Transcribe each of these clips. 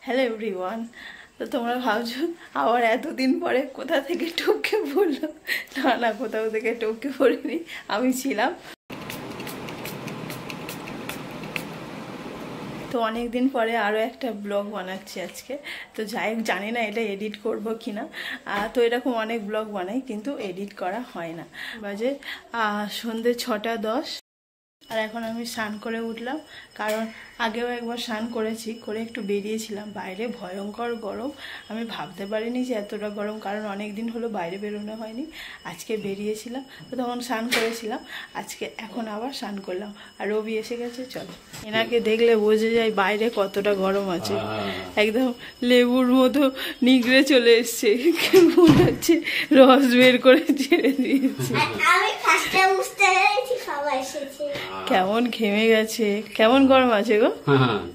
Hello everyone. তো তোমরা ভাবছো আবার এতদিন পরে কোথা থেকে টপকে পড়লো। না, কোথাও থেকে টপকে পড়িনি, আমি ছিলাম। তো অনেক দিন পরে আরও একটা ব্লগ বানাচ্ছি আজকে। তো যাই হোক, জানি না এটা এডিট করবো কি না। তো এরকম অনেক ব্লগ বানাই, কিন্তু এডিট করা হয় না। বাজে সন্ধ্যে 6:10। আর এখন আমি স্নান করে উঠলাম, কারণ আগেও একবার স্নান করেছি, করে একটু বেরিয়েছিলাম। বাইরে ভয়ঙ্কর গরম, আমি ভাবতে পারিনি যে এতটা গরম, কারণ অনেক দিন হলো বাইরে বেরোনো হয়নি। আজকে বেরিয়েছিলাম, তো তখন স্নান করেছিলাম। এখন আবার স্নান করলাম। আর রবি এসে গেছে, চলো। এনাকে দেখলে বোঝা যায় বাইরে কতটা গরম আছে। একদম লেবুর মতো নিগড়ে চলে এসছে, মনে হচ্ছে রস বের করে ছেড়ে দিয়েছে। কেমন ঘেমে গেছে, কেমন গরম আছে গো।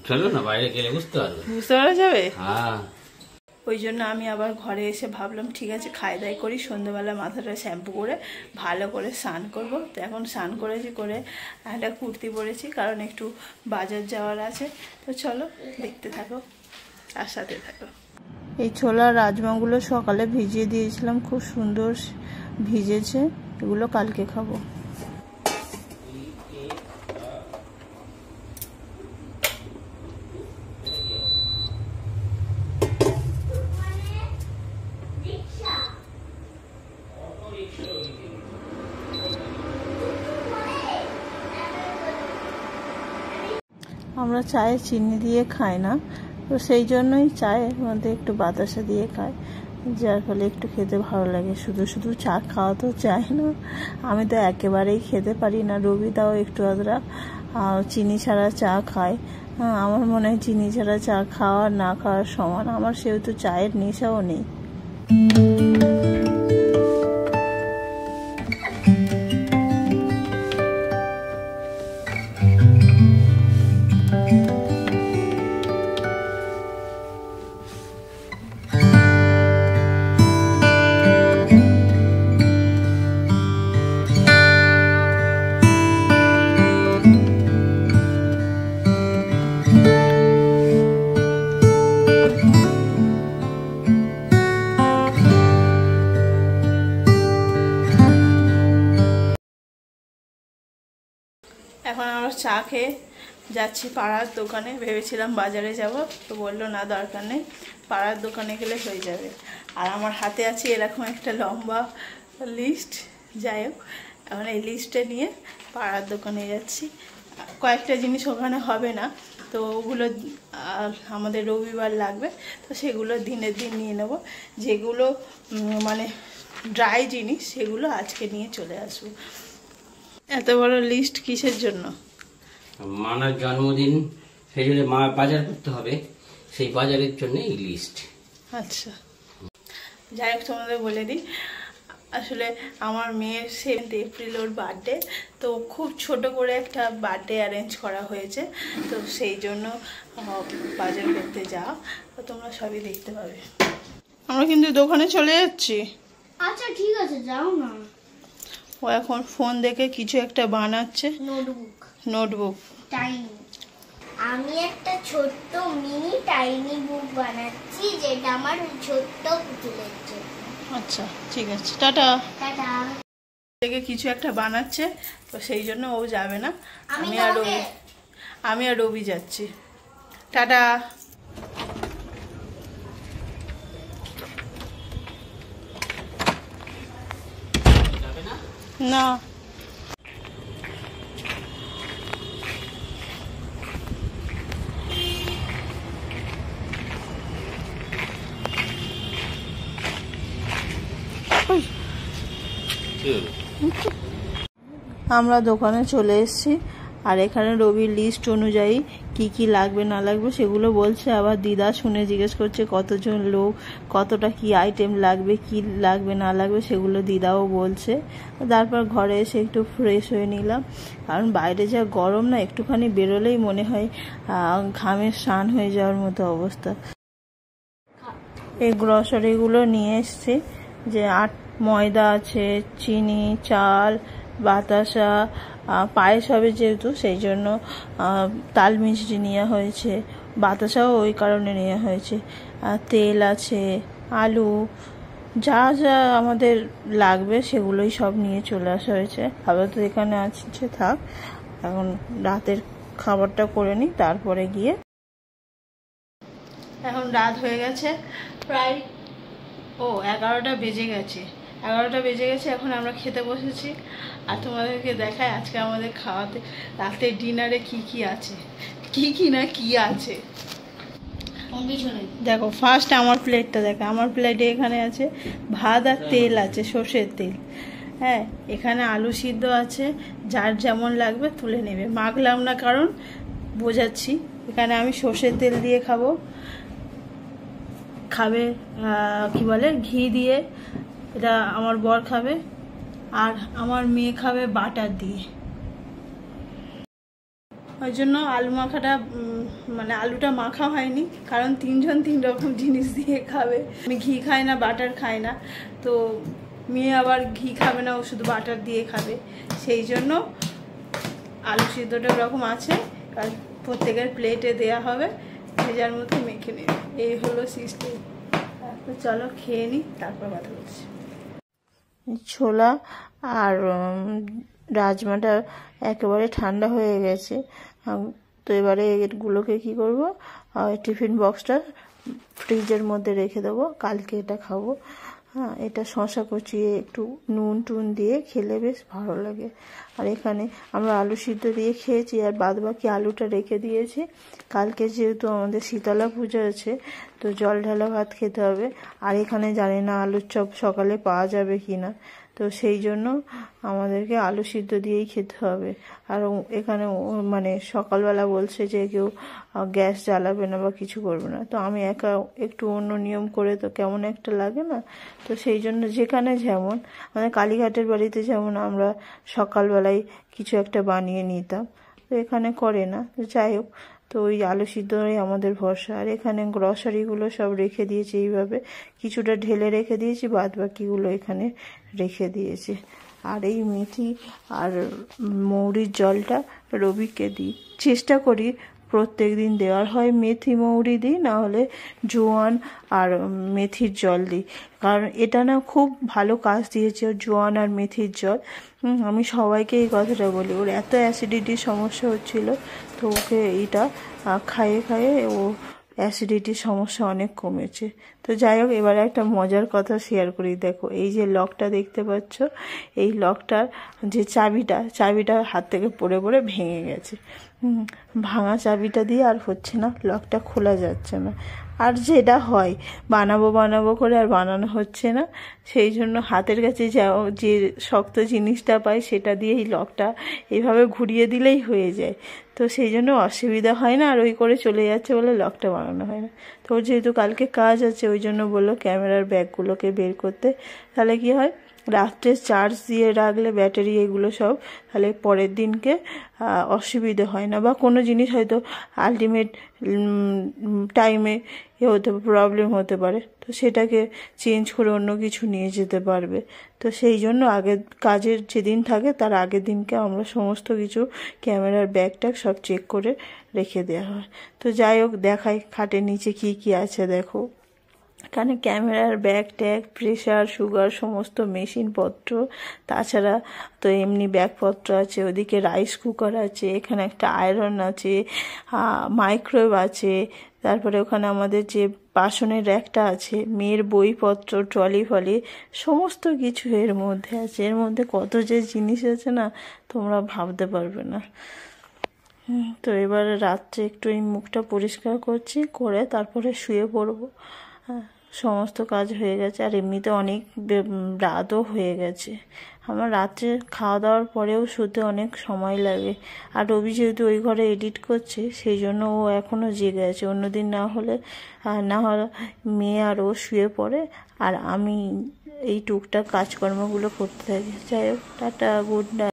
চলো না, বাইরে গেলে বুঝতে পারা যাবে। ওই জন্য আমি আবার ঘরে এসে ভাবলাম ঠিক আছে, খাই দাই করি, সন্ধ্যেবেলা মাথাটা শ্যাম্পু করে ভালো করে স্নান করব। তো এখন স্নান করেছি, করে একটা কুর্তি পরেছি, কারণ একটু বাজার যাওয়ার আছে। তো চলো দেখতে থাকো আর সাথে থাকো। এই ছোলা রাজমাগুলো সকালে ভিজিয়ে দিয়েছিলাম, খুব সুন্দর ভিজেছে। এগুলো কালকে খাবো। আমরা চায়ে চিনি দিয়ে খাই না, তো সেই জন্যই চায়ের মধ্যে একটু বাতাসা দিয়ে খাই, যার ফলে একটু খেতে ভালো লাগে। শুধু শুধু চা খাওয়া তো চায় না, আমি তো একেবারেই খেতে পারি না। রবিদাও একটু আধরা চিনি ছাড়া চা খায়। আমার মনে হয় চিনি ছাড়া চা খাওয়া না খাওয়ার সমান। আমার সেহেতু চায়ের নেশাও নেই। এখন আমরা চা খেয়ে যাচ্ছি পাড়ার দোকানে। ভেবেছিলাম বাজারে যাব, তো বললো না, দরকার নেই, পাড়ার দোকানে গেলে হয়ে যাবে। আর আমার হাতে আছে এরকম একটা লম্বা লিস্ট। যাই হোক, এখন এই লিস্টে নিয়ে পাড়ার দোকানে যাচ্ছি। কয়েকটা জিনিস ওখানে হবে না, তো ওগুলো আমাদের রবিবার লাগবে, তো সেগুলো দিনের দিন নিয়ে নেব। যেগুলো মানে ড্রাই জিনিস, সেগুলো আজকে নিয়ে চলে আসবো। এত বড় লিস্ট কিসের জন্য? মানার জন্মদিন, সেই জন্য মা বাজার করতে হবে, সেই বাজারের জন্য এই লিস্ট। আচ্ছা, যাই হোক, তোমাদের বলে দিই, আসলে আমার মেয়ের 7 এপ্রিল ওর বার্থডে। তো খুব ছোট করে একটা বার্থডে অ্যারেঞ্জ করা হয়েছে, তো সেই জন্য বাজার করতে যাও, তো তোমরা সবই দেখতে পাবে। আমরা কিন্তু দোকানে চলে যাচ্ছি। আচ্ছা ঠিক আছে, যাও না। ও এখন ফোন দেখে কিছু একটা বানাচ্ছে। Notebook tiny. আমি একটা ছোট্ট মিনি টাইনি বুক বানাচ্ছি, যেটা আমার ছোট্ট পুতুলের জন্য। আচ্ছা ঠিক আছে, টাটা। টাটা। দেখে কিছু একটা বানাচ্ছে, তো সেই জন্য ও যাবে না। আমি আর রবি যাচ্ছি। টাটা। না, আমরা দোকানে চলে এসেছি। আর এখানে রবির লিস্ট অনুযায়ী কি কি লাগবে না লাগবে সেগুলো বলছে। আবার দিদা শুনে জিজ্ঞেস করছে কতজন লোক, কতটা কি আইটেম লাগবে, কি লাগবে না লাগবে সেগুলো দিদাও বলছে। তারপর ঘরে এসে একটু ফ্রেশ হয়ে নিলাম, কারণ বাইরে যা গরম না, একটুখানি বেরোলেই মনে হয় ঘামে স্নান হয়ে যাওয়ার মতো অবস্থা। এই গ্রসারিগুলো নিয়ে এসছি, যে ময়দা আছে, চিনি, চাল, বাতাসা, পায়েস হবে যেহেতু, সেই জন্য তাল মিষ্টি নেওয়া হয়েছে, বাতাসাও ওই কারণে নেওয়া হয়েছে। আর তেল আছে, আলু, যা যা আমাদের লাগবে সেগুলোই সব নিয়ে চলে আসা হয়েছে। আপাতত এখানে আছে, থাক, এখন রাতের খাবারটা করে নিই, তারপরে গিয়ে। এখন রাত হয়ে গেছে প্রায় 11টা বেজে গেছে। এখন আমরা খেতে বসেছি। আর তোমাদেরকে দেখায় আজকে আমাদের খাওয়াতে রাতের ডিনারে কি আছে, কি আছে দেখো। ফার্স্ট আমার প্লেটটা দেখো, আমার প্লেটে এখানে আছে ভাত আর তেল আছে, সর্ষের তেল। হ্যাঁ, এখানে আলু সিদ্ধ আছে, যার যেমন লাগবে তুলে নেবে, মাখলাম না কারণ বোঝাচ্ছি। এখানে আমি সর্ষের তেল দিয়ে খাবে কি বলে ঘি দিয়ে, এটা আমার বর খাবে, আর আমার মেয়ে খাবে বাটার দিয়ে। ওই জন্য আলু মাখাটা মানে আলুটা মাখা হয়নি, কারণ 3 জন 3 রকম জিনিস দিয়ে খাবে। আমি ঘি খাই না, বাটার খাই না, তো মেয়ে আবার ঘি খাবে না, ও শুধু বাটার দিয়ে খাবে। সেই জন্য আলু সিদ্ধটা ওরকম আছে, আর প্রত্যেকের প্লেটে দেয়া হবে, যে যার মতো মেখে নেবে। এই হলো সিস্টেম। তো চলো খেয়ে নিই, তারপর কথা বলছি। ছোলা আর রাজমাটা একেবারে ঠান্ডা হয়ে গেছে। তো এবারে এগুলোকে কি করব, টিফিন বক্সটা ফ্রিজের মধ্যে রেখে দেবো, কালকে এটা খাবো। হ্যাঁ, এটা শশা কুচিয়ে একটু নুন টুন দিয়ে খেলে বেশ ভালো লাগে। আর এখানে আমরা আলু সিদ্ধ দিয়ে খেয়েছি, আর বাদ বাকি আলুটা রেখে দিয়েছি। কালকে যেহেতু আমাদের শীতলা পুজো আছে, তো জল ঢালা ভাত খেতে হবে। আর এখানে জানি না আলুর চপ সকালে পাওয়া যাবে কি না, তো সেই জন্য আমাদেরকে আলু সিদ্ধ দিয়েই খেতে হবে। আর এখানে মানে সকালবেলা বলছে যে কেউ গ্যাস জ্বালাবে না বা কিছু করবে না, তো আমি একা একটু অন্য নিয়ম করে তো কেমন একটা লাগে না, তো সেই জন্য যেখানে যেমন, মানে কালীঘাটের বাড়িতে যেমন আমরা সকালবেলায় কিছু একটা বানিয়ে নিতাম, তো এখানে করে না। তো যাই হোক, তো ওই আলু সিদ্ধই আমাদের ভরসা। আর এখানে গ্রসারিগুলো সব রেখে দিয়েছি এইভাবে, কিছুটা ঢেলে রেখে দিয়েছি, বাদ বাকিগুলো এখানে রেখে দিয়েছি। আর এই মেথি আর মৌরির জলটা রবিকে দিই, চেষ্টা করি প্রত্যেক দিন দেওয়ার হয়। মেথি মৌরি দিই, না হলে জোয়ান আর মেথির জল দিই, কারণ এটা না খুব ভালো কাজ দিয়েছে, জোয়ান আর মেথির জল। আমি সবাইকে এই কথাটা বলি, ওর এত অ্যাসিডিটির সমস্যা হচ্ছিল, তো ওকে এইটা খাইয়ে ও অ্যাসিডিটির সমস্যা অনেক কমেছে। তো যাই হোক, এবারে একটা মজার কথা শেয়ার করি। দেখো, এই যে লকটা দেখতে পাচ্ছ, এই লকটার যে চাবিটা হাত থেকে পড়ে ভেঙে গেছে। ভাঙা চাবিটা দিয়ে আর হচ্ছে না, লকটা খোলা যাচ্ছে না। আর যেটা হয়, বানাবো করে আর বানানো হচ্ছে না, সেই জন্য হাতের কাছে যে শক্ত জিনিসটা পাই সেটা দিয়ে এই লকটা এইভাবে ঘুরিয়ে দিলেই হয়ে যায়। তো সেই জন্য অসুবিধা হয় না, আর ওই করে চলে যাচ্ছে বলে লকটা বানানো হয় না। তো যেহেতু কালকে কাজ আছে, ওই জন্য বললো ক্যামেরার ব্যাগগুলোকে বের করতে। তাহলে কি হয়, রাত্রে চার্জ দিয়ে রাখলে ব্যাটারি এগুলো সব, তাহলে পরের দিনকে অসুবিধে হয় না, বা কোনো জিনিস হয়তো আলটিমেট টাইমে প্রবলেম হতে পারে, তো সেটাকে চেঞ্জ করে অন্য কিছু নিয়ে যেতে পারবে। তো সেই জন্য আগের কাজের যেদিন থাকে তার আগের দিনকে আমরা সমস্ত কিছু ক্যামেরার ব্যাগ ট্যাগ সব চেক করে রেখে দেওয়া হয়। তো যাই হোক, দেখাই খাটের নিচে কি আছে। দেখো, এখানে ক্যামেরার ব্যাগ ট্যাগ, প্রেশার সুগার সমস্ত মেশিনপত্র, তাছাড়া তো এমনি ব্যাগপত্র আছে। ওদিকে রাইস কুকার আছে, এখানে একটা আয়রন আছে, মাইক্রোওয়েভ আছে, তারপরে ওখানে আমাদের যে বাসনের র্যাকটা আছে, মেয়ের বইপত্র, ট্রলি ফলি সমস্ত কিছু এর মধ্যে আছে। এর মধ্যে কত যে জিনিস আছে না, তোমরা ভাবতে পারবে না। তো এবারে রাত্রে একটু এই মুখটা পরিষ্কার করছি, করে তারপরে শুয়ে পড়বো। সমস্ত কাজ হয়ে গেছে, আর এমনিতে অনেক রাতও হয়ে গেছে। আমার রাত্রে খাওয়া দাওয়ার পরেও শুতে অনেক সময় লাগে। আর রবি যেহেতু ওই ঘরে এডিট করছে, সেই জন্য ও এখনও জেগে আছে। অন্যদিন না হলে মেয়ে আর ও শুয়ে পড়ে, আর আমি এই টুকটাক কাজকর্মগুলো করতে থাকি। যাই হোক, টাটা, গুড নাইট।